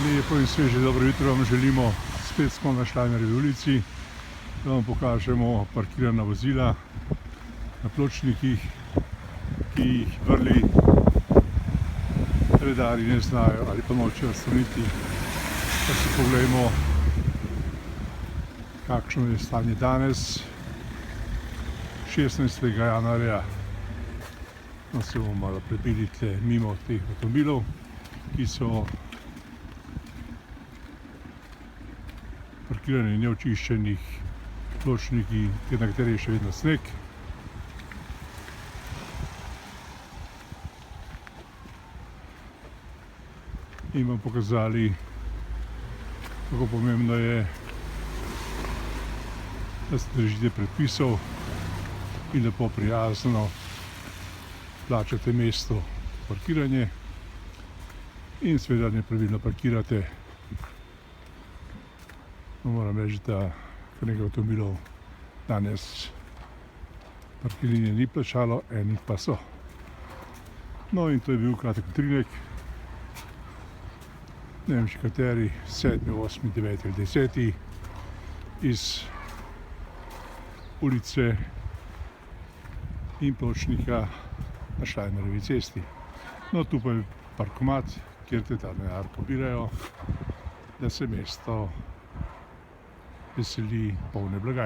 Lepo in sveže dobro jutro vam želimo, spet smo na Štajnerjevi ulici, da vam pokažemo parkirana vozila na pločnikih, ki jih vrli redarji ne znajo ali pa nočejo odstraniti. Pa si pogledajmo, kakšno je stanje danes, 16. januarja. No, se bomo malo prebili mimo teh avtomobilov, ki so parkirani v neočiščenih pločnikih, na katerih je še vedno sneg. In vam pokazali, kako pomembno je, da se držite predpisov in lepo prijazno plačate mesto parkiranje in seveda nepravilno parkirate. Moram reči, da kar nekaj avtomobilov danes parkirnine ni plačalo, eni pa so. No, in to je bil kratek utrinek. Ne vem še kateri, 7., 8., 9. ali 10. iz ulice in pločnika na Štajnerjevi cesti. No, tu pa je parkomat, kjer te ta denar pobirajo, da se mesto veseli polne blagajne.